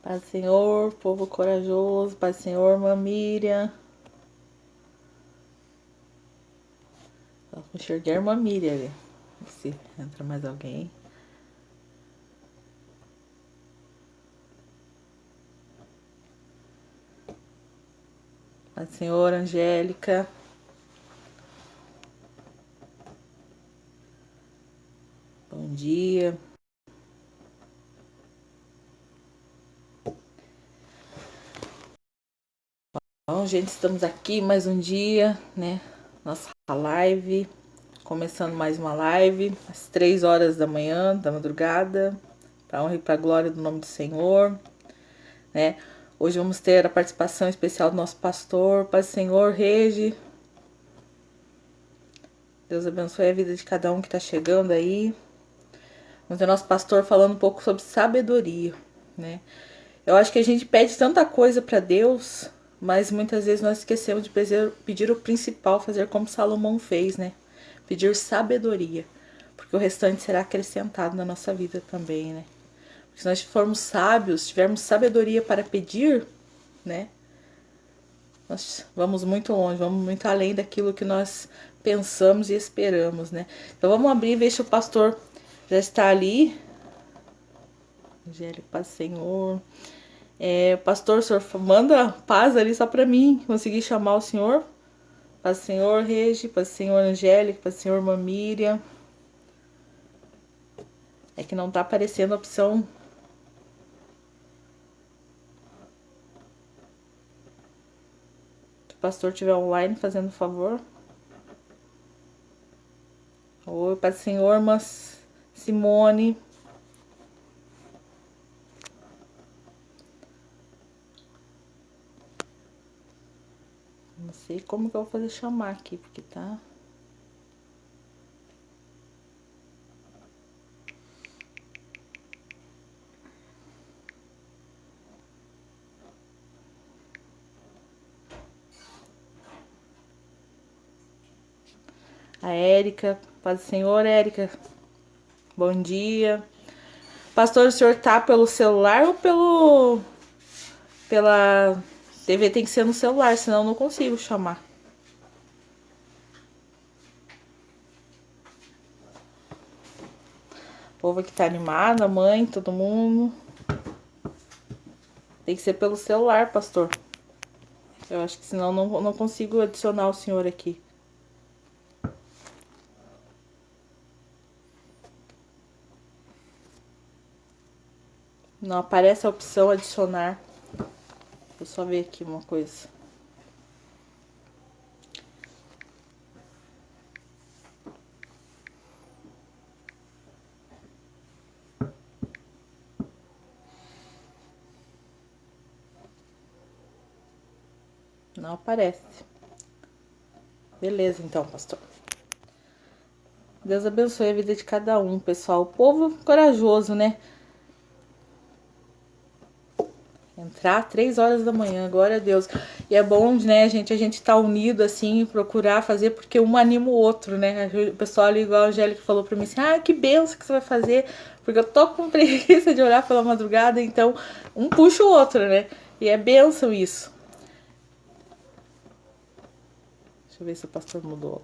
Paz do Senhor, povo corajoso, Paz do Senhor, irmã Miriam. Eu enxerguei a irmã Miriam ali. Se entra mais alguém. Paz do Senhor, Angélica. Bom dia. Bom, gente, estamos aqui mais um dia, né? Nossa live. Começando mais uma live, às 3 horas da manhã, da madrugada. Para honra e para glória do nome do Senhor, né? Hoje vamos ter a participação especial do nosso pastor, Paz do Senhor, Regi. Deus abençoe a vida de cada um que está chegando aí. Vamos ter nosso pastor falando um pouco sobre sabedoria, né? Eu acho que a gente pede tanta coisa para Deus, mas muitas vezes nós esquecemos de pedir o principal, fazer como Salomão fez, né? Pedir sabedoria, porque o restante será acrescentado na nossa vida também, né? Porque se nós formos sábios, tivermos sabedoria para pedir, né? Nós vamos muito longe, vamos muito além daquilo que nós pensamos e esperamos, né? Então vamos abrir e ver se o pastor já está ali. Angélica, paz, Senhor. Pastor, o senhor manda paz ali só para mim conseguir chamar o senhor. Paz, Senhor, Regi, paz, Senhor, Angélica, paz, Senhor, Mamíria. É que não tá aparecendo a opção. Se o pastor estiver online, fazendo favor. Oi, paz, Senhor, mas Simone. Não sei como que eu vou fazer chamar aqui, porque tá. A Érica, paz do Senhor, Érica. Bom dia. Pastor, o senhor tá pelo celular ou pela TV? Tem que ser no celular, senão eu não consigo chamar. O povo aqui tá animado, a mãe, todo mundo. Tem que ser pelo celular, pastor. Eu acho que senão não consigo adicionar o senhor aqui. Não aparece a opção adicionar. Vou só ver aqui uma coisa. Não aparece. Beleza, então, pastor. Deus abençoe a vida de cada um, pessoal. O povo corajoso, né? Entrar 3 horas da manhã, glória a Deus. E é bom, né, gente, a gente tá unido, assim, procurar fazer, porque um anima o outro, né? O pessoal ali, igual a Angélica falou pra mim assim, que benção que você vai fazer, porque eu tô com preguiça de orar pela madrugada, então um puxa o outro, né? E é benção isso. Deixa eu ver se o pastor mudou.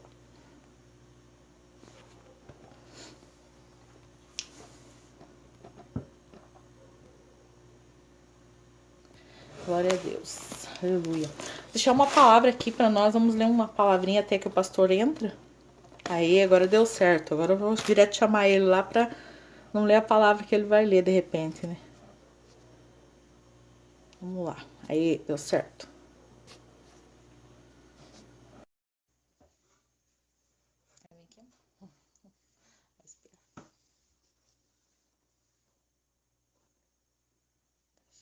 Glória a Deus. Aleluia. Deixar uma palavra aqui pra nós, vamos ler uma palavrinha até que o pastor entra. Aí, agora deu certo. Agora eu vou direto chamar ele lá pra não ler a palavra que ele vai ler de repente, né? Vamos lá. Aí, deu certo.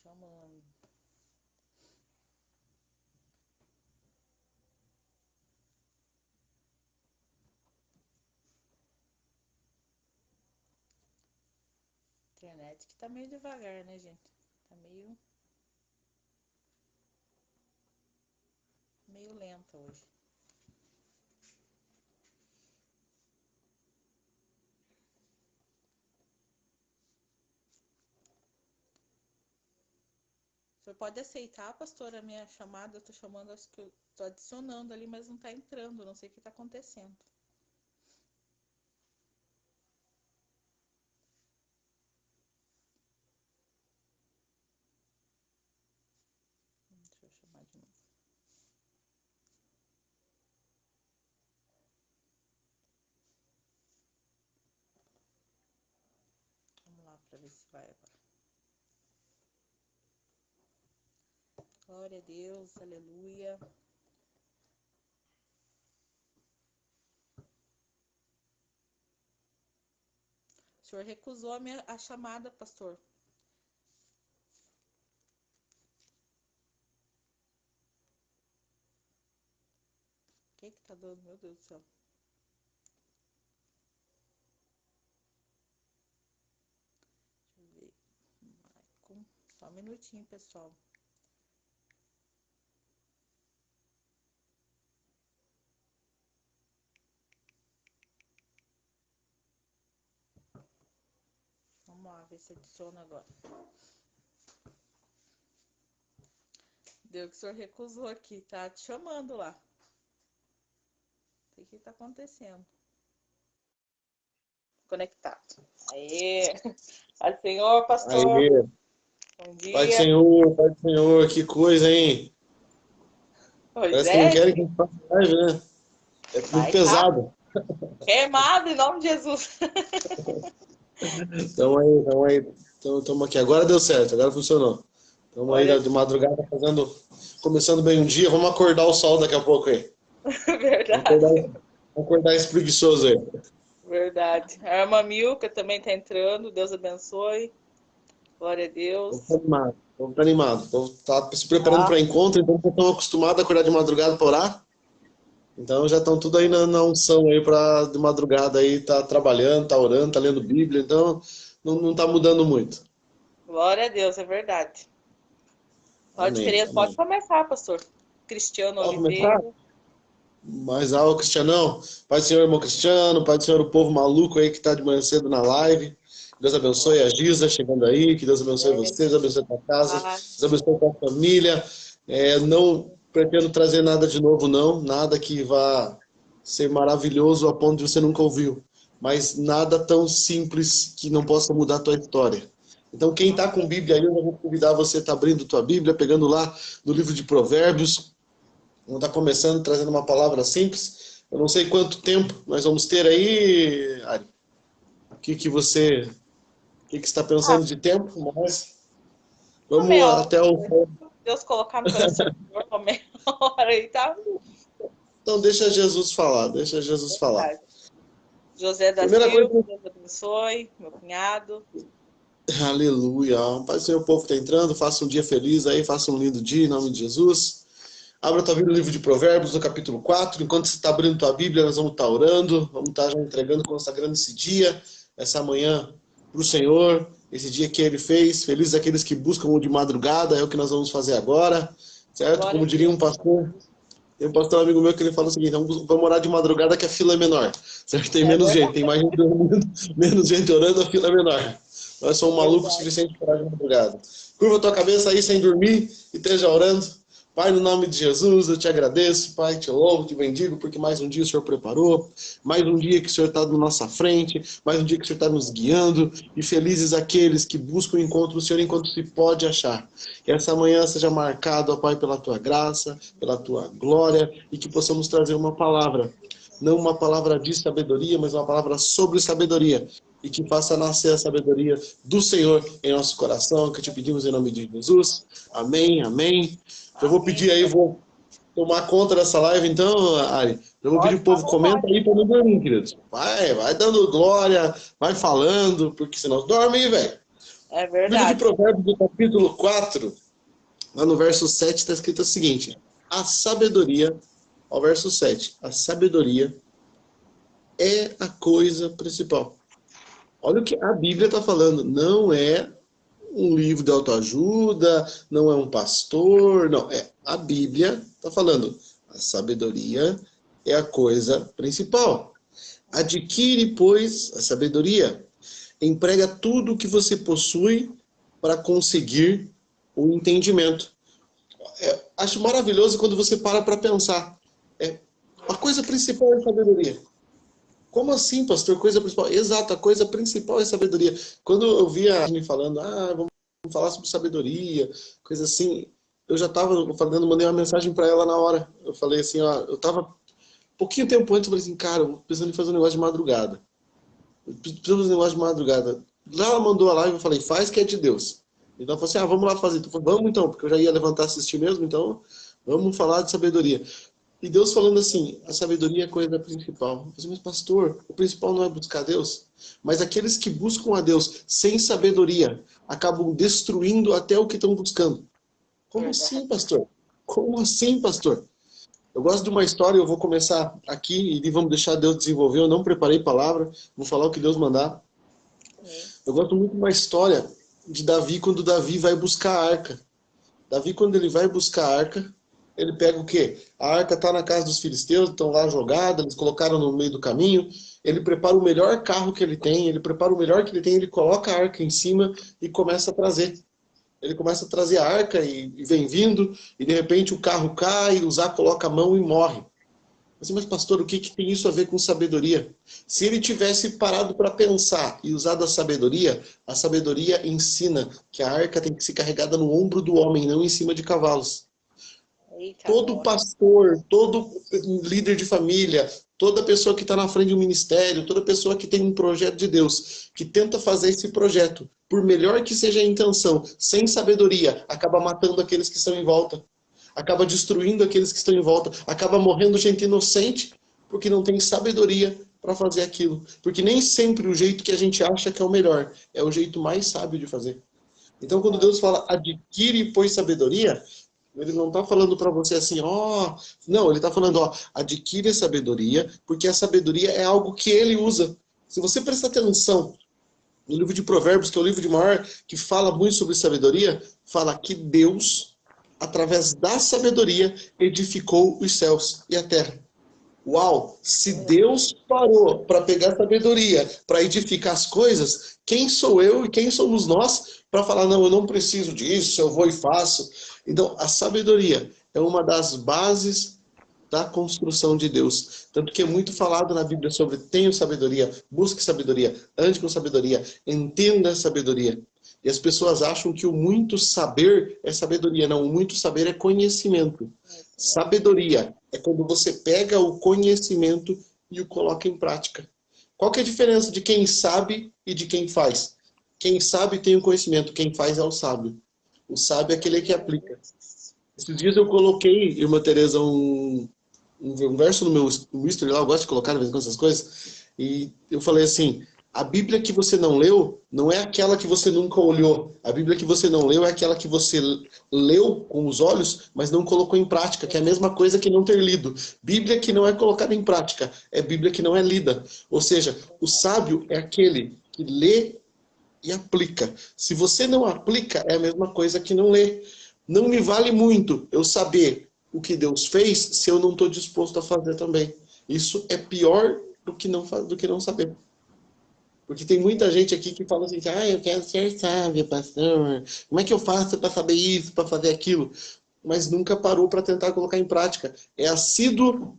Chamando. Internet que tá meio devagar, né, gente? Tá meio lenta hoje. Você pode aceitar, pastor, a minha chamada? Eu tô chamando, acho que eu tô adicionando ali, mas não tá entrando. Não sei o que tá acontecendo. Deixa eu chamar de novo. Vamos lá para ver se vai agora. Glória a Deus, aleluia. O senhor recusou a chamada, pastor. O que tá dando? Meu Deus do céu. Deixa eu ver. Só um minutinho, pessoal. Vamos lá, ver se adiciona agora. Deu que o senhor recusou aqui, tá te chamando lá. O que tá acontecendo? Conectado. Aê! Paz do Senhor, pastor. Aê. Bom Pai do dia. Senhor, Pai do Senhor, que coisa, hein? Pois Parece que não é, querem que a gente faça live, né? É muito vai rápido. pesado. Queimado em nome de Jesus. Então aí, estamos aqui. Agora deu certo, agora funcionou. Estamos aí Glória de madrugada começando bem um dia. Vamos acordar o sol daqui a pouco aí. a Vamos Verdade. acordar, esse preguiçoso aí. Verdade. A irmã Milka também tá entrando. Deus abençoe. Glória a Vamos Deus. estar animado, vamos estar animado. Tá se preparando Ah, para encontro, então já estão acostumados a acordar de madrugada para orar. Então já estão tudo aí na unção aí para de madrugada aí, tá trabalhando, tá orando, tá lendo Bíblia, então não tá mudando muito. glória a Deus, é verdade. Pode Amém, diferença, pode amém. começar, pastor. Cristiano Pode começar? Oliveira. Mais alto, Cristianão. Pai do Senhor, irmão Cristiano, Pai do Senhor, o povo maluco aí que tá de manhã cedo na live. Deus abençoe a Giza chegando aí, que Deus abençoe você, Deus abençoe a tua casa, Deus Paz. abençoe a tua família. Não pretendo trazer nada de novo, não, nada que vá ser maravilhoso a ponto de você nunca ouviu, mas nada tão simples que não possa mudar a tua história. Então, quem está com Bíblia aí, eu vou convidar você a estar abrindo tua Bíblia, pegando lá no livro de Provérbios. Vamos estar começando trazendo uma palavra simples. Eu não sei quanto tempo nós vamos ter aí, Ari. O que está Ah, pensando de tempo? Mas uma vamos meia hora. até o. Deus colocar no coração do Senhor, uma meia hora aí, tá? Então deixa Jesus falar, deixa Jesus falar. Verdade. José da Primeira coisa. Silva, Deus abençoe. Meu cunhado. Aleluia. Pai do Senhor, o povo que está entrando, faça um dia feliz aí, faça um lindo dia em nome de Jesus. Abra tua Bíblia no livro de Provérbios, no capítulo 4. Enquanto você está abrindo tua Bíblia, nós vamos estar orando, vamos estar já entregando, consagrando esse dia, essa manhã para o Senhor, esse dia que Ele fez. Felizes aqueles que buscam o de madrugada, é o que nós vamos fazer agora, certo? Glória Como a diria um Deus. pastor, tem um pastor amigo meu que ele fala o seguinte: vamos orar de madrugada que a fila é menor, certo? Tem É menos gente, verdade. tem mais gente dormindo, menos gente orando, a fila é menor. Nós somos malucos o Verdade. suficiente para orar de madrugada. Curva a tua cabeça aí sem dormir e esteja orando. Pai, no nome de Jesus, eu te agradeço, Pai, te louvo, te bendigo, porque mais um dia o Senhor preparou, mais um dia que o Senhor está na nossa frente, mais um dia que o Senhor está nos guiando, e felizes aqueles que buscam o encontro do Senhor enquanto se pode achar. Que essa manhã seja marcada, ó Pai, pela tua graça, pela tua glória, e que possamos trazer uma palavra, não uma palavra de sabedoria, mas uma palavra sobre sabedoria, e que faça nascer a sabedoria do Senhor em nosso coração, que te pedimos em nome de Jesus. Amém, amém. Eu vou Amém. pedir aí, vou tomar conta dessa live, então, Ari. Eu vou pedir Pode o ficar à povo comenta vontade. aí para não dormir, queridos. Vai dando glória, vai falando, porque senão dorme aí, velho. É Livro de verdade. Provérbios, do capítulo 4, lá no verso 7, está escrito o seguinte: a sabedoria, ao verso 7, a sabedoria é a coisa principal. Olha o que a Bíblia está falando, não é um livro de autoajuda, não é um pastor, não, é a Bíblia está falando. A sabedoria é a coisa principal. Adquire, pois, a sabedoria. Emprega tudo o que você possui para conseguir o entendimento. Acho maravilhoso quando você para pensar. A coisa principal é a sabedoria. Como assim, pastor? Coisa principal? Exato, a coisa principal é a sabedoria. Quando eu via a gente falando, vamos falar sobre sabedoria, coisa assim, eu já estava falando, mandei uma mensagem para ela na hora. Eu falei assim, eu estava pouquinho tempo antes, eu falei assim, cara, eu pensando em fazer um negócio de madrugada. Precisamos fazer um negócio de madrugada. Lá ela mandou a live, eu falei, faz que é de Deus. Então eu falei assim, vamos lá fazer. Então, eu falei, vamos então, porque eu já ia levantar e assistir mesmo, então vamos falar de sabedoria. E Deus falando assim, a sabedoria é a coisa principal. Eu falei assim, mas pastor, o principal não é buscar Deus? Mas aqueles que buscam a Deus sem sabedoria acabam destruindo até o que estão buscando. Como assim, pastor? Como assim, pastor? Eu gosto de uma história, eu vou começar aqui e vamos deixar Deus desenvolver. Eu não preparei palavra, vou falar o que Deus mandar. Eu gosto muito de uma história de Davi, quando Davi vai buscar a arca. Davi, quando ele vai buscar a arca, ele pega o quê? A arca está na casa dos filisteus, estão lá jogada, eles colocaram no meio do caminho. Ele prepara o melhor carro que ele tem, ele prepara o melhor que ele tem, ele coloca a arca em cima e começa a trazer. Ele começa a trazer a arca e vem vindo, e de repente o carro cai, o Zá coloca a mão e morre. Mas pastor, o que tem isso a ver com sabedoria? Se ele tivesse parado para pensar e usado a sabedoria ensina que a arca tem que ser carregada no ombro do homem, não em cima de cavalos. Todo pastor, todo líder de família, toda pessoa que está na frente de um ministério, toda pessoa que tem um projeto de Deus, que tenta fazer esse projeto, por melhor que seja a intenção, sem sabedoria, acaba matando aqueles que estão em volta, acaba destruindo aqueles que estão em volta, acaba morrendo gente inocente, porque não tem sabedoria para fazer aquilo. Porque nem sempre o jeito que a gente acha que é o melhor, é o jeito mais sábio de fazer. Então, quando Deus fala, adquire, pois, sabedoria, ele não está falando para você assim, não, ele está falando, adquire a sabedoria, porque a sabedoria é algo que ele usa. Se você prestar atenção no livro de Provérbios, que é o livro de maior, que fala muito sobre sabedoria, fala que Deus, através da sabedoria, edificou os céus e a terra. Uau! Se Deus parou para pegar sabedoria, para edificar as coisas, quem sou eu e quem somos nós para falar, não, eu não preciso disso, eu vou e faço. Então, a sabedoria é uma das bases da construção de Deus. Tanto que é muito falado na Bíblia sobre tenha sabedoria, busque sabedoria, ande com sabedoria, entenda a sabedoria. E as pessoas acham que o muito saber é sabedoria. Não, o muito saber é conhecimento. Sabedoria é quando você pega o conhecimento e o coloca em prática. Qual que é a diferença de quem sabe e de quem faz? Quem sabe tem o conhecimento, quem faz é o sábio. O sábio é aquele que aplica. Esses dias eu coloquei, irmã Tereza, um verso no meu history lá, eu gosto de colocar de vez em quando essas coisas, e eu falei assim, a Bíblia que você não leu não é aquela que você nunca olhou. A Bíblia que você não leu é aquela que você leu com os olhos, mas não colocou em prática, que é a mesma coisa que não ter lido. Bíblia que não é colocada em prática, é Bíblia que não é lida. Ou seja, o sábio é aquele que lê e aplica. Se você não aplica, é a mesma coisa que não lê. Não me vale muito eu saber o que Deus fez se eu não estou disposto a fazer também. Isso é pior do que não saber. Porque tem muita gente aqui que fala assim, eu quero ser sábio, pastor. Como é que eu faço para saber isso, para fazer aquilo? Mas nunca parou para tentar colocar em prática. É assíduo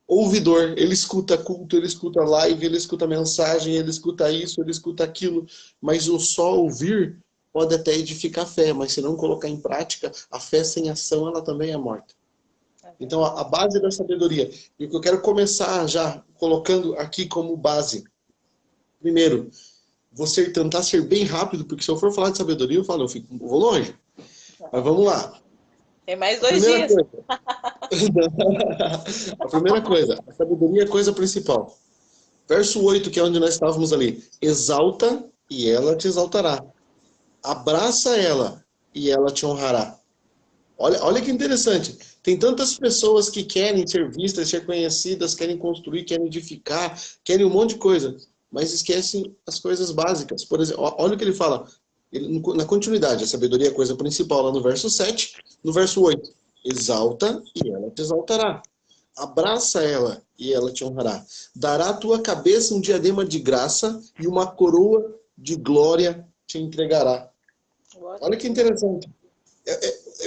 ouvidor. Ele escuta culto, ele escuta live, ele escuta mensagem, ele escuta isso, ele escuta aquilo. Mas o só ouvir pode até edificar a fé, mas se não colocar em prática, a fé sem ação, ela também é morta. Então, a base da sabedoria. E o que eu quero começar já colocando aqui como base. Primeiro, você tentar ser bem rápido, porque se eu for falar de sabedoria, eu vou longe. Mas vamos lá. Tem mais 2 dias. A primeira coisa, a sabedoria é a coisa principal. Verso 8, que é onde nós estávamos ali. Exalta e ela te exaltará. Abraça ela e ela te honrará. Olha que interessante. Tem tantas pessoas que querem ser vistas, ser conhecidas, querem construir, querem edificar, querem um monte de coisa, mas esquecem as coisas básicas. Por exemplo, olha o que ele fala. Na continuidade, a sabedoria é a coisa principal, lá no verso 7, no verso 8. Exalta e ela te exaltará. Abraça ela e ela te honrará. Dará à tua cabeça um diadema de graça e uma coroa de glória te entregará. Olha que interessante.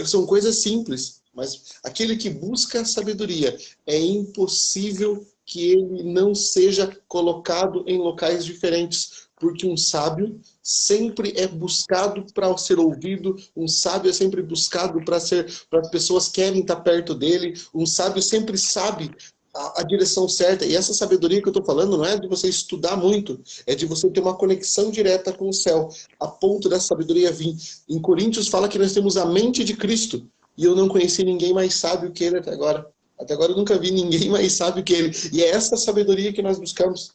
São coisas simples, mas aquele que busca a sabedoria, é impossível que ele não seja colocado em locais diferentes, porque um sábio sempre é buscado para ser ouvido, um sábio é sempre buscado para as pessoas querem estar perto dele, um sábio sempre sabe a direção certa. E essa sabedoria que eu estou falando não é de você estudar muito, é de você ter uma conexão direta com o céu, a ponto dessa sabedoria vir. Em Coríntios fala que nós temos a mente de Cristo, e eu não conheci ninguém mais sábio que ele até agora. Até agora eu nunca vi ninguém mais sábio que ele. E é essa sabedoria que nós buscamos.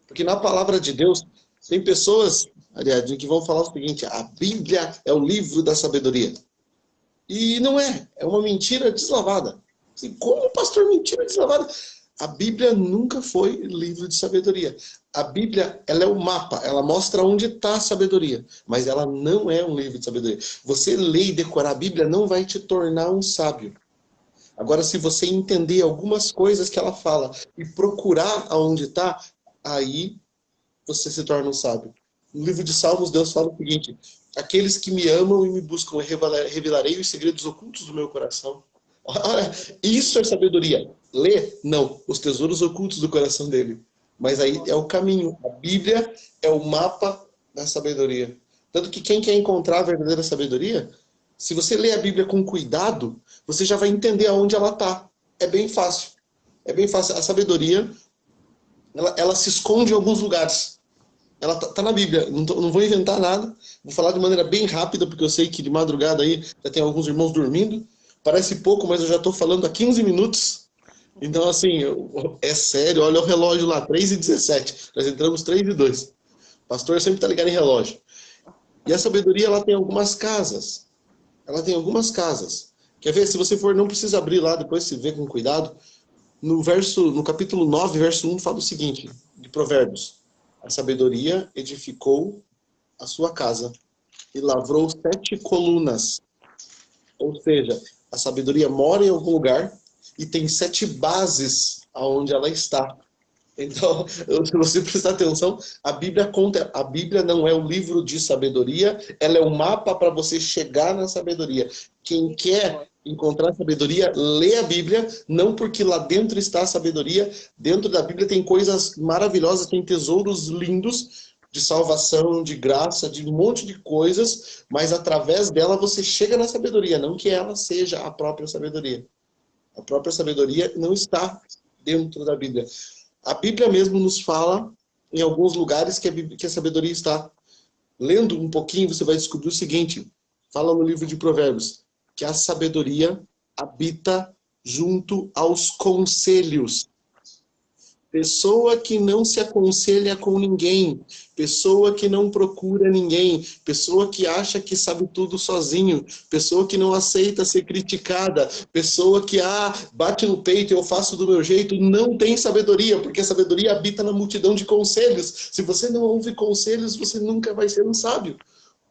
Porque na palavra de Deus, tem pessoas, Ariadne, que vão falar o seguinte: a Bíblia é o livro da sabedoria. E não é, é uma mentira deslavada. Assim, como, pastor, mentira deslavada? A Bíblia nunca foi livro de sabedoria. A Bíblia, ela é o mapa, ela mostra onde está a sabedoria, mas ela não é um livro de sabedoria. Você ler e decorar a Bíblia não vai te tornar um sábio. Agora, se você entender algumas coisas que ela fala e procurar aonde está, aí você se torna um sábio. No livro de Salmos, Deus fala o seguinte: aqueles que me amam e me buscam, revelarei os segredos ocultos do meu coração. Olha, isso é sabedoria. Ler? Não. Os tesouros ocultos do coração dele. Mas aí é o caminho. A Bíblia é o mapa da sabedoria. Tanto que quem quer encontrar a verdadeira sabedoria, se você ler a Bíblia com cuidado, você já vai entender aonde ela está. É bem fácil. É bem fácil. A sabedoria, ela se esconde em alguns lugares. Ela tá na Bíblia. Não vou inventar nada. Vou falar de maneira bem rápida, porque eu sei que de madrugada aí já tem alguns irmãos dormindo. Parece pouco, mas eu já estou falando há 15 minutos. Então, assim, é sério. Olha o relógio lá, 3h17. Nós entramos 3h02. O pastor sempre está ligado em relógio. E a sabedoria, ela tem algumas casas. Ela tem algumas casas. Quer ver? Se você for, não precisa abrir lá, depois se vê com cuidado. No capítulo 9, verso 1, fala o seguinte, de Provérbios: a sabedoria edificou a sua casa e lavrou 7 colunas. Ou seja, a sabedoria mora em algum lugar e tem 7 bases aonde ela está. Então, se você prestar atenção, a Bíblia conta, a Bíblia não é o livro de sabedoria, ela é o mapa para você chegar na sabedoria. Quem quer encontrar sabedoria, lê a Bíblia, não porque lá dentro está a sabedoria, dentro da Bíblia tem coisas maravilhosas, tem tesouros lindos de salvação, de graça, de um monte de coisas, mas através dela você chega na sabedoria, não que ela seja a própria sabedoria. A própria sabedoria não está dentro da Bíblia. A Bíblia mesmo nos fala, em alguns lugares, que a sabedoria está. Lendo um pouquinho, você vai descobrir o seguinte: fala no livro de Provérbios, que a sabedoria habita junto aos conselhos. Pessoa que não se aconselha com ninguém, pessoa que não procura ninguém, pessoa que acha que sabe tudo sozinho, pessoa que não aceita ser criticada, pessoa que bate no peito, eu faço do meu jeito, não tem sabedoria, porque a sabedoria habita na multidão de conselhos. Se você não ouve conselhos, você nunca vai ser um sábio.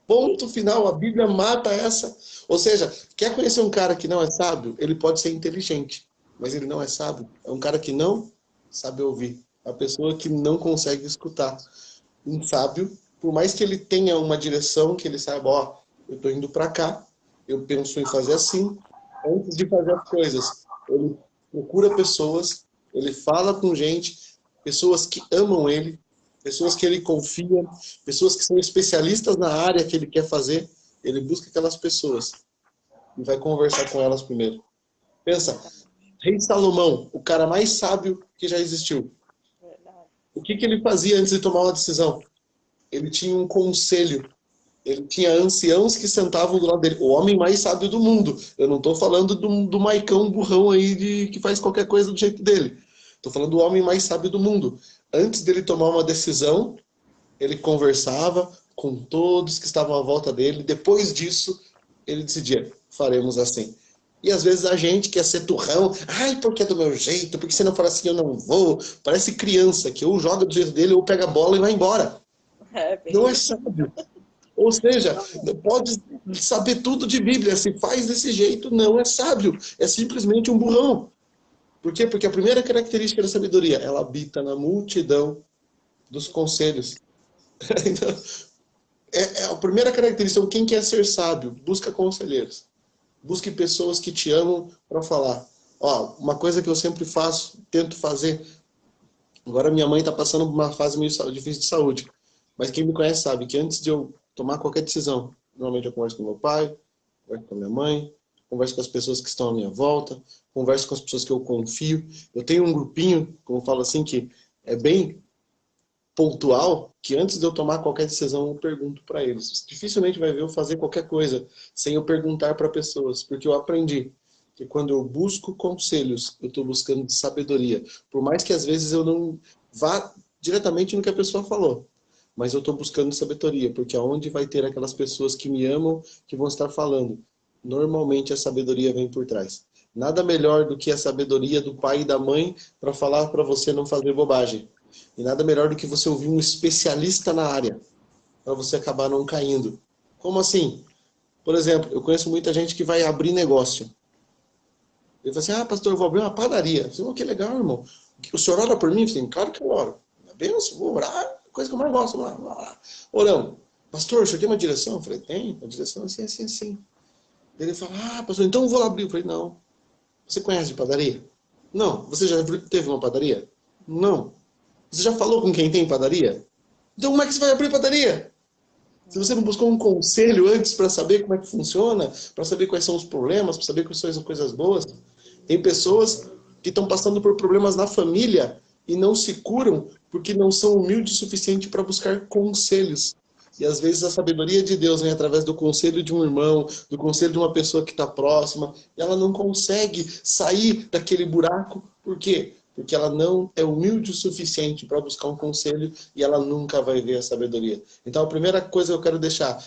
Ponto final, a Bíblia mata essa. Ou seja, quer conhecer um cara que não é sábio? Ele pode ser inteligente, mas ele não é sábio. É um cara que não sabe ouvir. A pessoa que não consegue escutar. Um sábio, por mais que ele tenha uma direção, que ele saiba, ó, eu estou indo para cá, eu penso em fazer assim, antes de fazer as coisas. Ele procura pessoas, ele fala com gente, pessoas que amam ele, pessoas que ele confia, pessoas que são especialistas na área que ele quer fazer. Ele busca aquelas pessoas e vai conversar com elas primeiro. Pensa, Rei Salomão, o cara mais sábio que já existiu. O que ele fazia antes de tomar uma decisão? Ele tinha um conselho. Ele tinha anciãos que sentavam do lado dele. O homem mais sábio do mundo. Eu não estou falando do Maicão burrão aí que faz qualquer coisa do jeito dele. Estou falando do homem mais sábio do mundo. Antes dele tomar uma decisão, ele conversava com todos que estavam à volta dele. Depois disso, ele decidia, faremos assim. E às vezes a gente quer ser turrão, ai, porque é do meu jeito, porque se não for assim eu não vou. Parece criança, que ou joga do jeito dele ou pega a bola e vai embora. Não é sábio. Ou seja, pode saber tudo de Bíblia, se faz desse jeito, não é sábio. É simplesmente um burrão. Por quê? Porque a primeira característica da sabedoria, ela habita na multidão dos conselhos. Então, É a primeira característica. Quem quer ser sábio, busca conselheiros. Busque pessoas que te amam para falar. Ó, uma coisa que eu sempre faço, tento fazer. Agora minha mãe está passando por uma fase meio difícil de saúde. Mas quem me conhece sabe que antes de eu tomar qualquer decisão, normalmente eu converso com meu pai, converso com a minha mãe, converso com as pessoas que estão à minha volta, converso com as pessoas que eu confio. Eu tenho um grupinho, como eu falo assim, que é bem pontual, que antes de eu tomar qualquer decisão eu pergunto para eles. Dificilmente vai ver eu fazer qualquer coisa sem eu perguntar para pessoas, porque eu aprendi que quando eu busco conselhos, eu estou buscando sabedoria. Por mais que às vezes eu não vá diretamente no que a pessoa falou, mas eu estou buscando sabedoria, porque aonde vai ter aquelas pessoas que me amam, que vão estar falando, normalmente a sabedoria vem por trás. Nada melhor do que a sabedoria do pai e da mãe para falar para você não fazer bobagem. E nada melhor do que você ouvir um especialista na área, para você acabar não caindo. Como assim? Por exemplo, eu conheço muita gente que vai abrir negócio. Ele fala assim, pastor, eu vou abrir uma padaria. Eu falei, que legal, irmão. O senhor ora por mim? Eu falei, claro que eu oro. Benção, vou orar, coisa que eu mais gosto. Vamos lá. Oramos. Pastor, o senhor tem uma direção? Eu falei, tem. A direção é assim, assim, assim. Ele fala, pastor, então eu vou lá abrir. Eu falei, não. Você conhece de padaria? Não. Você já teve uma padaria? Não. Você já falou com quem tem padaria? Então como é que você vai abrir padaria? Se você não buscou um conselho antes para saber como é que funciona, para saber quais são os problemas, para saber quais são as coisas boas. Tem pessoas que estão passando por problemas na família e não se curam porque não são humildes o suficiente para buscar conselhos. E às vezes a sabedoria de Deus vem através do conselho de um irmão, do conselho de uma pessoa que está próxima, e ela não consegue sair daquele buraco. Por quê? Porque ela não é humilde o suficiente para buscar um conselho e ela nunca vai ver a sabedoria. Então a primeira coisa que eu quero deixar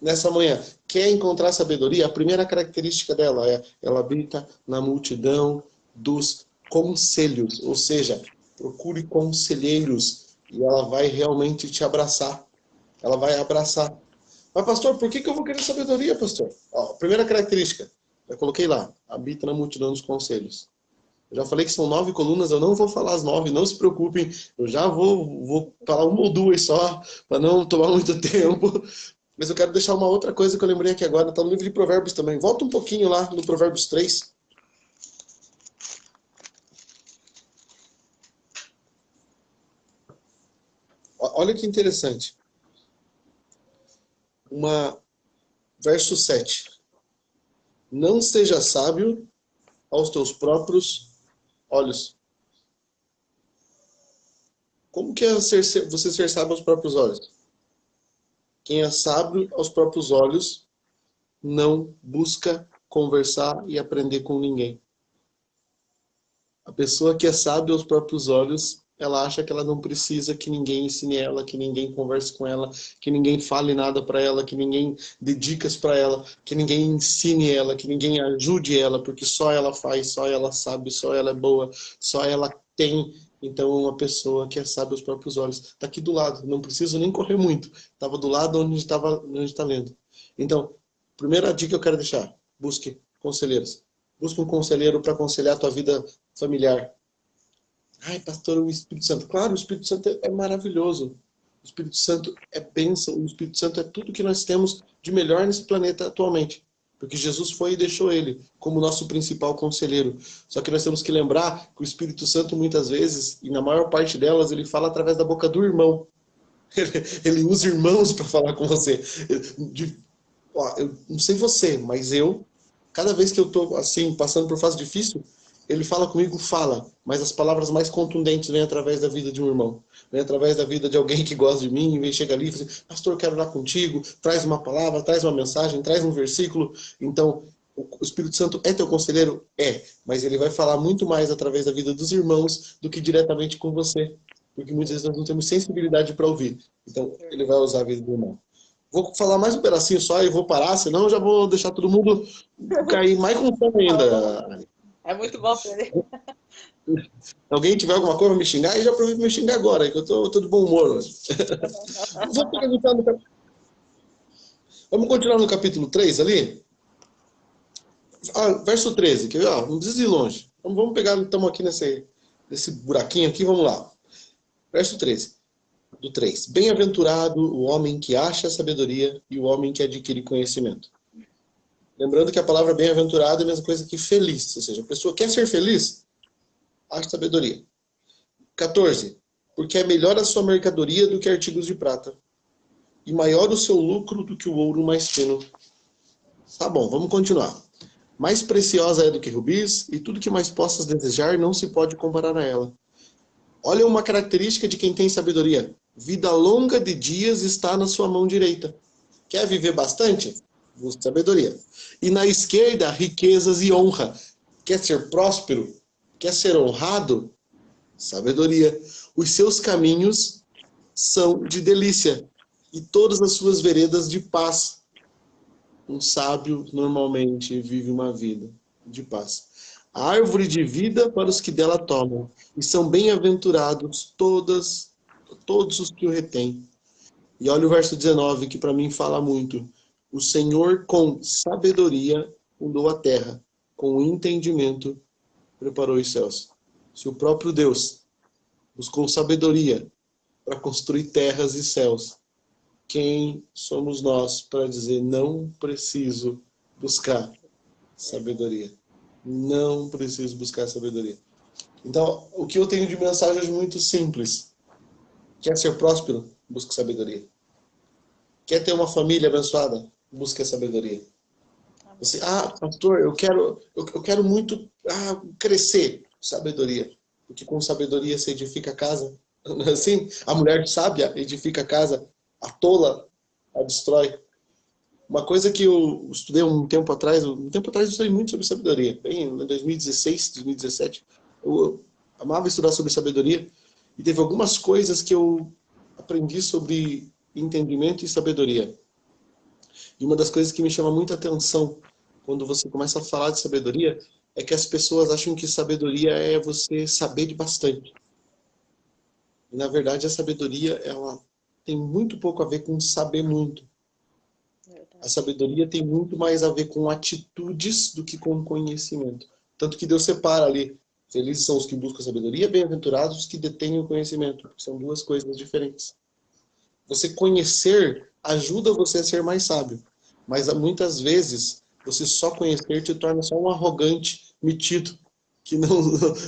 nessa manhã, quer encontrar sabedoria? A primeira característica dela é ela habita na multidão dos conselhos, ou seja, procure conselheiros e ela vai realmente te abraçar. Ela vai abraçar. Mas, pastor, por que eu vou querer sabedoria, pastor? Ó, primeira característica, eu coloquei lá, habita na multidão dos conselhos. Eu já falei que são 9 colunas, eu não vou falar as 9, não se preocupem. Eu já vou falar uma ou duas só, para não tomar muito tempo. Mas eu quero deixar uma outra coisa que eu lembrei aqui agora, está no livro de Provérbios também. Volta um pouquinho lá no Provérbios 3. Olha que interessante. Verso 7. Não seja sábio aos teus próprios olhos. Como que é você ser sábio aos próprios olhos? Quem é sábio aos próprios olhos não busca conversar e aprender com ninguém. A pessoa que é sábia aos próprios olhos, ela acha que ela não precisa que ninguém ensine ela, que ninguém converse com ela, que ninguém fale nada para ela, que ninguém dê dicas para ela, que ninguém ensine ela, que ninguém ajude ela, porque só ela faz, só ela sabe, só ela é boa, só ela tem. Então, uma pessoa que é sábia aos próprios olhos está aqui do lado, não preciso nem correr muito. Estava do lado onde está lendo. Então, primeira dica que eu quero deixar: busque conselheiros. Busque um conselheiro para aconselhar a tua vida familiar. Ai, pastor, o Espírito Santo. Claro, o Espírito Santo é maravilhoso. O Espírito Santo é bênção. O Espírito Santo é tudo que nós temos de melhor nesse planeta atualmente. Porque Jesus foi e deixou ele como nosso principal conselheiro. Só que nós temos que lembrar que o Espírito Santo, muitas vezes, e na maior parte delas, ele fala através da boca do irmão. Ele usa irmãos para falar com você. Eu não sei você, mas cada vez que eu estou assim, passando por fase difícil, ele fala comigo, mas as palavras mais contundentes vêm através da vida de um irmão, vêm através da vida de alguém que gosta de mim, vem chega ali e fala assim, pastor, quero orar contigo, traz uma palavra, traz uma mensagem, traz um versículo. Então, o Espírito Santo é teu conselheiro? É, mas ele vai falar muito mais através da vida dos irmãos do que diretamente com você, porque muitas vezes nós não temos sensibilidade para ouvir. Então, ele vai usar a vida do irmão. Vou falar mais um pedacinho só e vou parar, senão eu já vou deixar todo mundo cair mais com fome ainda. É muito bom aprender. Alguém tiver alguma coisa para me xingar, e já aproveita para me xingar agora, que eu tô de bom humor. Vamos continuar no capítulo 3 ali? Verso 13, que não precisa ir longe. Vamos pegar, estamos aqui nesse buraquinho aqui, vamos lá. Verso 13. do 3. Bem-aventurado o homem que acha sabedoria e o homem que adquire conhecimento. Lembrando que a palavra bem-aventurado é a mesma coisa que feliz. Ou seja, a pessoa quer ser feliz, acha sabedoria. 14. Porque é melhor a sua mercadoria do que artigos de prata. E maior o seu lucro do que o ouro mais fino. Tá bom, vamos continuar. Mais preciosa é do que rubis, e tudo que mais possas desejar não se pode comparar a ela. Olha uma característica de quem tem sabedoria. Vida longa de dias está na sua mão direita. Quer viver bastante? Busque sabedoria. E na esquerda, riquezas e honra. Quer ser próspero? Quer ser honrado? Sabedoria. Os seus caminhos são de delícia, e todas as suas veredas de paz. Um sábio normalmente vive uma vida de paz. A árvore de vida para os que dela tomam, e são bem-aventurados todos os que o retêm. E olha o verso 19, que para mim fala muito. O Senhor com sabedoria fundou a terra, com entendimento preparou os céus. Se o próprio Deus buscou sabedoria para construir terras e céus, quem somos nós para dizer não preciso buscar sabedoria? Não preciso buscar sabedoria. Então, o que eu tenho de mensagem é muito simples. Quer ser próspero? Busque sabedoria. Quer ter uma família abençoada? Busque a sabedoria. Você, pastor, eu quero muito crescer. Sabedoria. Porque com sabedoria se edifica a casa. Não é assim? A mulher sábia edifica a casa. A tola a destrói. Uma coisa que eu estudei um tempo atrás eu estudei muito sobre sabedoria. Bem, em 2016, 2017, eu amava estudar sobre sabedoria. E teve algumas coisas que eu aprendi sobre entendimento e sabedoria. E uma das coisas que me chama muita atenção quando você começa a falar de sabedoria é que as pessoas acham que sabedoria é você saber de bastante. E, na verdade, a sabedoria ela tem muito pouco a ver com saber muito. A sabedoria tem muito mais a ver com atitudes do que com conhecimento. Tanto que Deus separa ali. Felizes são os que buscam sabedoria, bem-aventurados os que detêm o conhecimento. São duas coisas diferentes. Você conhecer ajuda você a ser mais sábio. Mas muitas vezes, você só conhecer te torna só um arrogante metido, que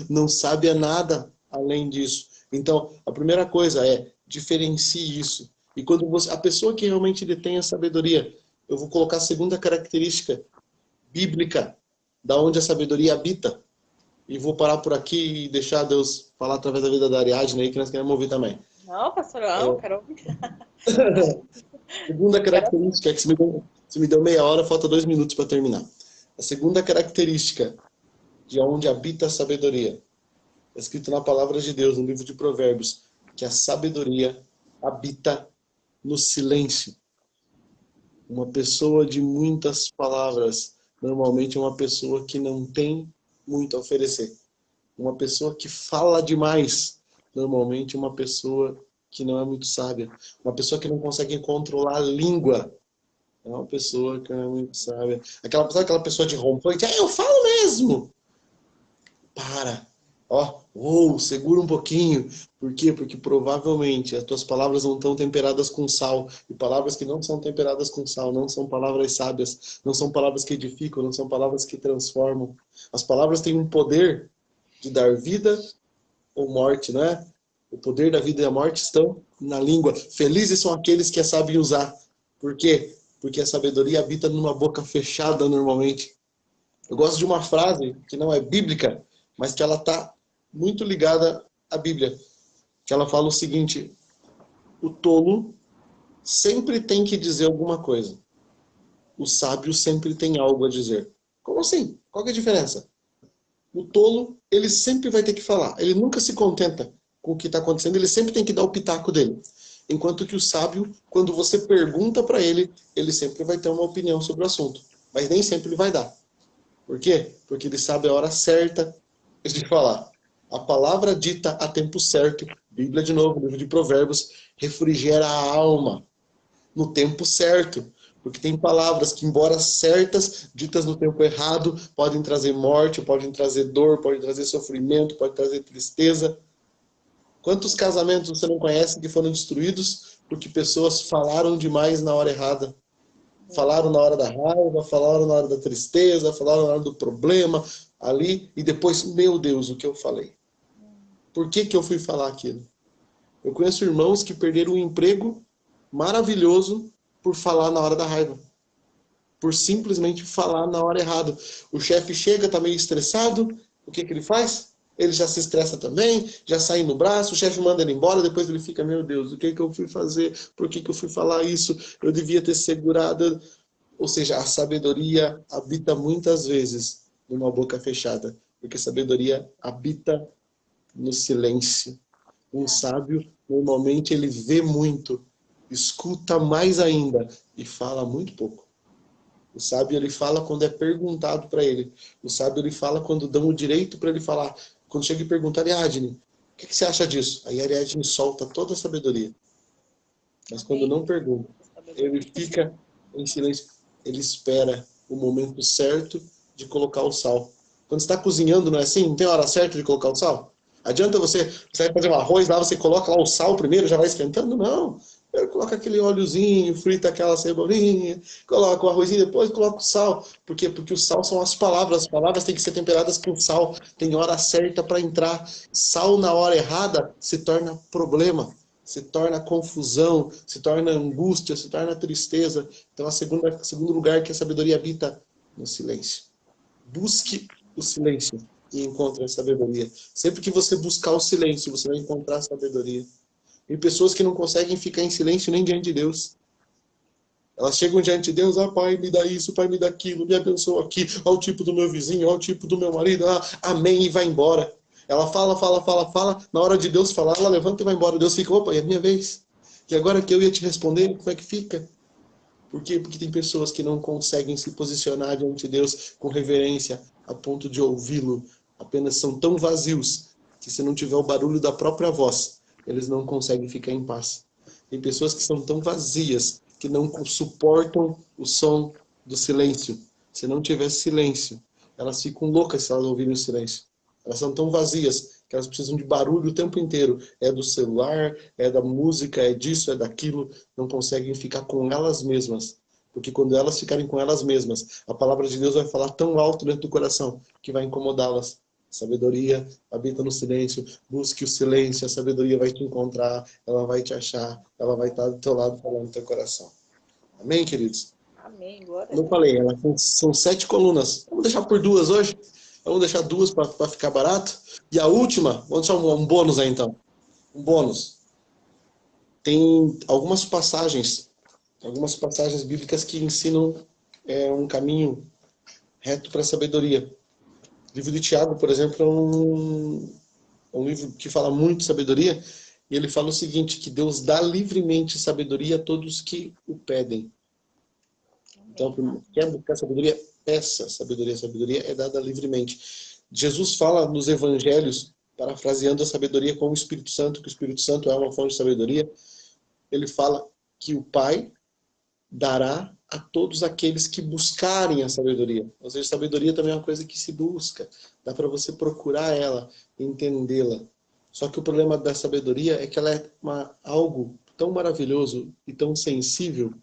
não sabe a nada além disso. Então, a primeira coisa é, diferencie isso. E quando a pessoa que realmente detém a sabedoria, eu vou colocar a segunda característica bíblica, da onde a sabedoria habita. E vou parar por aqui e deixar Deus falar através da vida da Ariadne aí, que nós queremos ouvir também. Não, pastor, não, quero ouvir. Segunda característica, é que se me deu meia hora, falta 2 minutos para terminar. A segunda característica de onde habita a sabedoria, é escrito na palavra de Deus, no livro de Provérbios, que a sabedoria habita no silêncio. Uma pessoa de muitas palavras, normalmente é uma pessoa que não tem muito a oferecer. Uma pessoa que fala demais, normalmente é uma pessoa que não é muito sábia. Uma pessoa que não consegue controlar a língua, é uma pessoa que não é muito sábia. Aquela pessoa de rompante, eu falo mesmo. Para. Segura um pouquinho. Por quê? Porque provavelmente as tuas palavras não estão temperadas com sal. E palavras que não são temperadas com sal não são palavras sábias. Não são palavras que edificam, não são palavras que transformam. As palavras têm um poder de dar vida ou morte, não é? O poder da vida e da morte estão na língua. Felizes são aqueles que a sabem usar. Por quê? Porque a sabedoria habita numa boca fechada normalmente. Eu gosto de uma frase que não é bíblica, mas que ela está muito ligada à Bíblia. Que ela fala o seguinte: o tolo sempre tem que dizer alguma coisa. O sábio sempre tem algo a dizer. Como assim? Qual que é a diferença? O tolo, ele sempre vai ter que falar. Ele nunca se contenta com o que está acontecendo, ele sempre tem que dar o pitaco dele. Enquanto que o sábio, quando você pergunta para ele, ele sempre vai ter uma opinião sobre o assunto. Mas nem sempre ele vai dar. Por quê? Porque ele sabe a hora certa de falar. A palavra dita a tempo certo, Bíblia de novo, livro de Provérbios, refrigera a alma no tempo certo. Porque tem palavras que, embora certas, ditas no tempo errado, podem trazer morte, podem trazer dor, podem trazer sofrimento, podem trazer tristeza. Quantos casamentos você não conhece que foram destruídos porque pessoas falaram demais na hora errada? Falaram na hora da raiva, falaram na hora da tristeza, falaram na hora do problema ali, e depois, meu Deus, o que eu falei? Por que que eu fui falar aquilo? Eu conheço irmãos que perderam um emprego maravilhoso por falar na hora da raiva. Por simplesmente falar na hora errada. O chefe chega, tá meio estressado, o que que ele faz? Ele já se estressa também, já sai no braço, o chefe manda ele embora, depois ele fica, meu Deus, o que que eu fui fazer? Por que que eu fui falar isso? Eu devia ter segurado. Ou seja, a sabedoria habita muitas vezes numa boca fechada, porque sabedoria habita no silêncio. Um sábio, normalmente, ele vê muito, escuta mais ainda e fala muito pouco. O sábio, ele fala quando é perguntado para ele. O sábio, ele fala quando dão o direito para ele falar. Quando chega e pergunta, Ariadne, o que você acha disso? Aí Ariadne solta toda a sabedoria. Mas quando não pergunta, ele fica em silêncio. Ele espera o momento certo de colocar o sal. Quando você está cozinhando, não é assim? Não tem hora certa de colocar o sal? Adianta você vai fazer um arroz lá, você coloca lá o sal primeiro, já vai esquentando? Não. Primeiro coloca aquele óleozinho, frita aquela cebolinha, coloca o arrozinho, depois coloca o sal. Por quê? Porque o sal são as palavras têm que ser temperadas com sal. Tem hora certa para entrar. Sal na hora errada se torna problema, se torna confusão, se torna angústia, se torna tristeza. Então, segundo lugar que a sabedoria habita no silêncio. Busque o silêncio e encontre a sabedoria. Sempre que você buscar o silêncio, você vai encontrar a sabedoria. Tem pessoas que não conseguem ficar em silêncio nem diante de Deus. Elas chegam diante de Deus, Pai, me dá isso, Pai, me dá aquilo, me abençoa aqui, ao tipo do meu vizinho, ao tipo do meu marido, amém, e vai embora. Ela fala, na hora de Deus falar, ela levanta e vai embora. Deus fica, opa, é a minha vez. E agora que eu ia te responder, como é que fica? Por quê? Porque tem pessoas que não conseguem se posicionar diante de Deus com reverência, a ponto de ouvi-lo. Apenas são tão vazios que se não tiver o barulho da própria voz, eles não conseguem ficar em paz. Tem pessoas que são tão vazias que não suportam o som do silêncio. Se não tiver silêncio, elas ficam loucas se elas ouvirem o silêncio. Elas são tão vazias que elas precisam de barulho o tempo inteiro. É do celular, é da música, é disso, é daquilo. Não conseguem ficar com elas mesmas. Porque quando elas ficarem com elas mesmas, a palavra de Deus vai falar tão alto dentro do coração que vai incomodá-las. Sabedoria habita no silêncio. Busque o silêncio, a sabedoria vai te encontrar, ela vai te achar, ela vai estar do teu lado falando no teu coração. Amém, queridos? Amém, glória a Como eu Deus. falei, são 7 colunas. Vamos deixar por 2 hoje? Vamos deixar 2 para ficar barato. E a última, vamos deixar um bônus aí então. Um bônus. Tem algumas passagens bíblicas que ensinam um caminho reto para a sabedoria. O livro de Tiago, por exemplo, é um livro que fala muito de sabedoria, e ele fala o seguinte, que Deus dá livremente sabedoria a todos que o pedem. Então, quer buscar sabedoria? Peça sabedoria. Sabedoria é dada livremente. Jesus fala nos evangelhos, parafraseando a sabedoria com o Espírito Santo, que o Espírito Santo é uma fonte de sabedoria. Ele fala que o Pai dará a todos aqueles que buscarem a sabedoria. Ou seja, sabedoria também é uma coisa que se busca. Dá para você procurar ela, entendê-la. Só que o problema da sabedoria é que ela é algo tão maravilhoso e tão sensível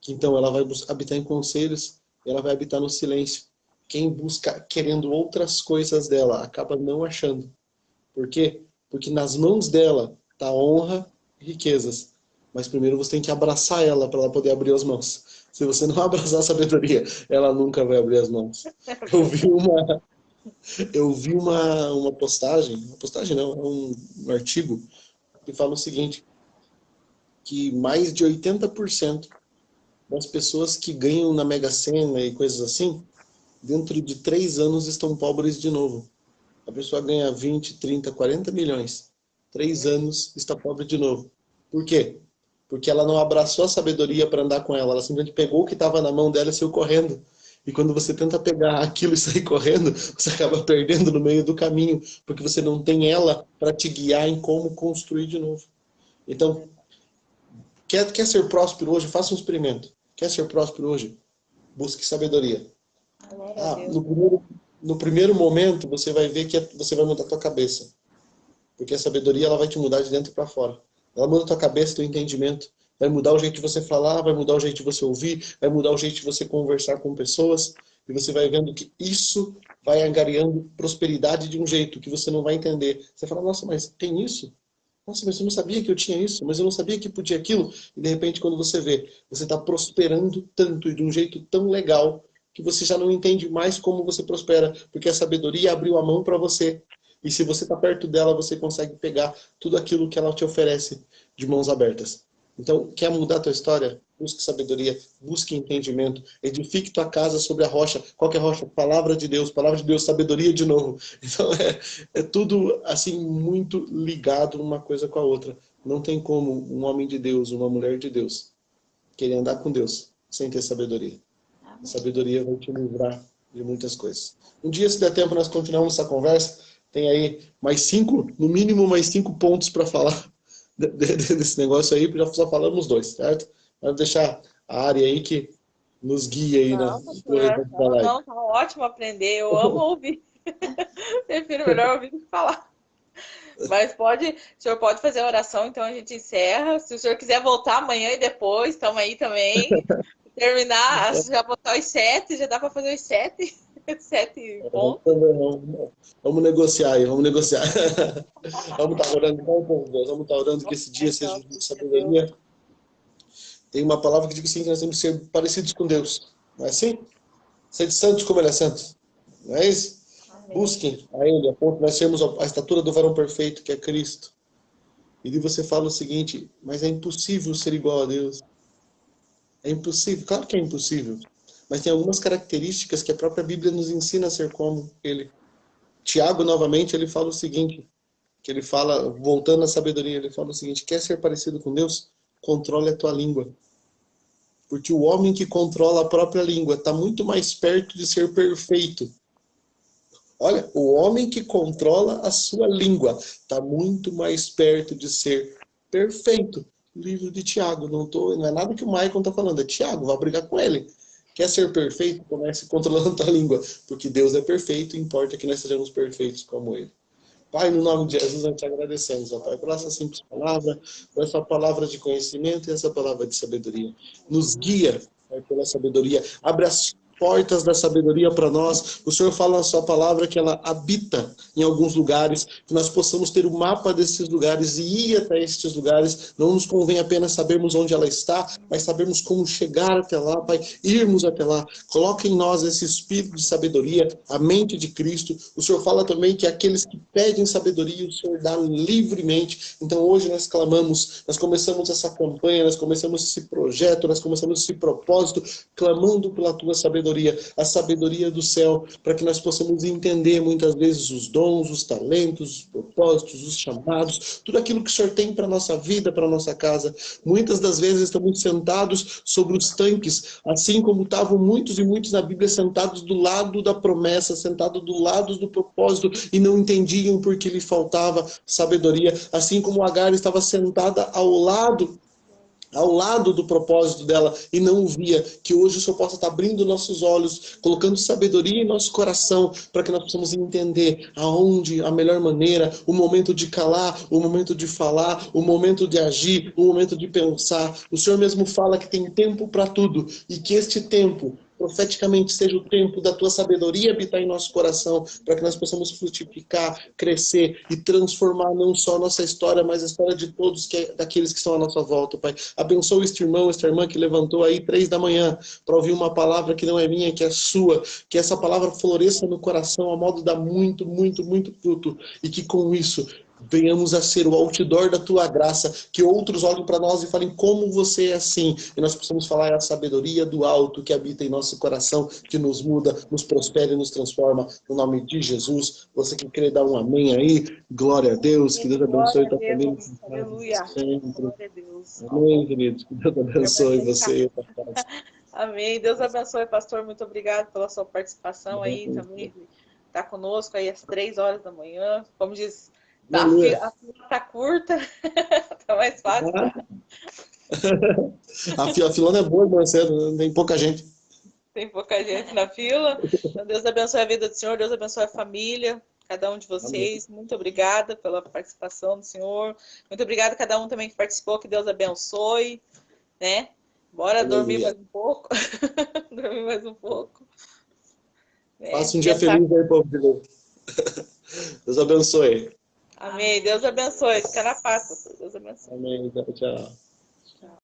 que então ela vai habitar em conselhos, ela vai habitar no silêncio. Quem busca querendo outras coisas dela acaba não achando. Por quê? Porque nas mãos dela está honra e riquezas. Mas primeiro você tem que abraçar ela para ela poder abrir as mãos. Se você não abraçar a sabedoria, ela nunca vai abrir as mãos. Eu vi uma postagem não, é um artigo que fala o seguinte, que mais de 80% das pessoas que ganham na Mega Sena e coisas assim, dentro de 3 anos estão pobres de novo. A pessoa ganha 20, 30, 40 milhões. 3 anos está pobre de novo. Por quê? Porque ela não abraçou a sabedoria para andar com ela. Ela simplesmente pegou o que estava na mão dela e saiu correndo. E quando você tenta pegar aquilo e sair correndo, você acaba perdendo no meio do caminho, porque você não tem ela para te guiar em como construir de novo. Então, quer ser próspero hoje? Faça um experimento. Quer ser próspero hoje? Busque sabedoria. No primeiro momento, você vai ver que você vai mudar a tua cabeça. Porque a sabedoria ela vai te mudar de dentro para fora. Ela muda a tua cabeça, teu entendimento. Vai mudar o jeito de você falar, vai mudar o jeito de você ouvir, vai mudar o jeito de você conversar com pessoas. E você vai vendo que isso vai angariando prosperidade de um jeito que você não vai entender. Você fala, nossa, mas tem isso? Nossa, mas eu não sabia que eu tinha isso, mas eu não sabia que podia aquilo. E de repente, quando você vê, você está prosperando tanto e de um jeito tão legal que você já não entende mais como você prospera, porque a sabedoria abriu a mão para você. E se você está perto dela, você consegue pegar tudo aquilo que ela te oferece de mãos abertas. Então, quer mudar a tua história? Busque sabedoria, busque entendimento, edifique tua casa sobre a rocha. Qual que é a rocha? Palavra de Deus, sabedoria de novo. Então, é tudo, assim, muito ligado uma coisa com a outra. Não tem como um homem de Deus, uma mulher de Deus, querer andar com Deus sem ter sabedoria. A sabedoria vai te livrar de muitas coisas. Um dia, se der tempo, nós continuamos essa conversa. Tem aí mais 5, no mínimo mais 5 pontos para falar desse negócio aí, já só falamos 2, certo? Vamos deixar a área aí que nos guia aí Não, no corredor da não, live. não, tá ótimo aprender. Eu amo ouvir. Prefiro melhor ouvir do que falar. Mas o senhor pode fazer a oração, então a gente encerra. Se o senhor quiser voltar amanhã e depois, estamos aí também. Terminar, já botar os 7, já dá para fazer os 7. 7 pontos. Vamos negociar aí, vamos negociar. Vamos estar orando, vamos estar orando que esse dia seja de sabedoria. Tem uma palavra que diz assim, que nós temos que ser parecidos com Deus. Não é assim? Ser santos como Ele é santo. Não é isso? Amém. Busquem a Ele, a ponto de nós sermos a estatura do varão perfeito, que é Cristo. E de você fala o seguinte, mas é impossível ser igual a Deus. É impossível, claro que é impossível. Mas tem algumas características que a própria Bíblia nos ensina a ser como Ele. Tiago, novamente, ele fala o seguinte, que ele fala, voltando à sabedoria, ele fala o seguinte, quer ser parecido com Deus? Controle a tua língua. Porque o homem que controla a própria língua está muito mais perto de ser perfeito. Olha, o homem que controla a sua língua está muito mais perto de ser perfeito. Livro de Tiago, não é nada que o Maicon está falando, é Tiago, vai brigar com ele. Quer ser perfeito? Comece controlando a língua, porque Deus é perfeito e importa que nós sejamos perfeitos como Ele. Pai, no nome de Jesus, nós te agradecemos, ó Pai, por essa simples palavra, por essa palavra de conhecimento e essa palavra de sabedoria. Nos guia, Pai, pela sabedoria. Abre as portas da sabedoria para nós. O Senhor fala na sua palavra que ela habita em alguns lugares, que nós possamos ter o mapa desses lugares e ir até esses lugares. Não nos convém apenas sabermos onde ela está, mas sabermos como chegar até lá, Pai, irmos até lá. Coloque em nós esse espírito de sabedoria, a mente de Cristo. O Senhor fala também que aqueles que pedem sabedoria, o Senhor dá livremente. Então hoje nós clamamos, nós começamos essa campanha, nós começamos esse projeto, nós começamos esse propósito, clamando pela tua sabedoria, a sabedoria do céu, para que nós possamos entender muitas vezes os dons, os talentos, os propósitos, os chamados, tudo aquilo que o Senhor tem para a nossa vida, para a nossa casa. Muitas das vezes estamos sentados sobre os tanques, assim como estavam muitos e muitos na Bíblia sentados do lado da promessa, sentados do lado do propósito e não entendiam porque lhe faltava sabedoria, assim como Agar estava sentada ao lado do propósito dela e não via, que hoje o Senhor possa estar abrindo nossos olhos, colocando sabedoria em nosso coração, para que nós possamos entender aonde a melhor maneira, o momento de calar, o momento de falar, o momento de agir, o momento de pensar. O Senhor mesmo fala que tem tempo para tudo e que este tempo profeticamente seja o tempo da tua sabedoria habitar em nosso coração, para que nós possamos frutificar, crescer e transformar não só a nossa história, mas a história de todos daqueles que estão à nossa volta, Pai. Abençoa este irmão, esta irmã que levantou aí 3 da manhã para ouvir uma palavra que não é minha, que é sua, que essa palavra floresça no coração a modo de dar muito, muito, muito fruto e que com isso venhamos a ser o outdoor da tua graça, que outros olhem para nós e falem como você é assim, e nós possamos falar a sabedoria do alto que habita em nosso coração, que nos muda, nos prospera e nos transforma, no nome de Jesus. Você que crê, dá um amém aí, glória a Deus, que Deus abençoe tua família. Aleluia. Glória a Deus. Amém, queridos, que Deus abençoe você. Amém, Deus abençoe, pastor, muito obrigado pela sua participação aí também, tá conosco aí às 3 horas da manhã, como diz, a fila tá curta, tá mais fácil. A filona é boa, mas tem pouca gente. Tem pouca gente na fila. Então, Deus abençoe a vida do Senhor, Deus abençoe a família. cada um de Amém. vocês. Muito obrigada pela participação do senhor. Muito obrigada a cada um também que participou. Que Deus abençoe, né? Bora dormir Aleluia. mais um pouco. Dormir mais um pouco. Né? Faça um dia Pensar. feliz aí, povo de Deus. Deus abençoe. Amém. Deus abençoe. Fica na paz, pastor. Deus abençoe. Amém. Tchau, tchau.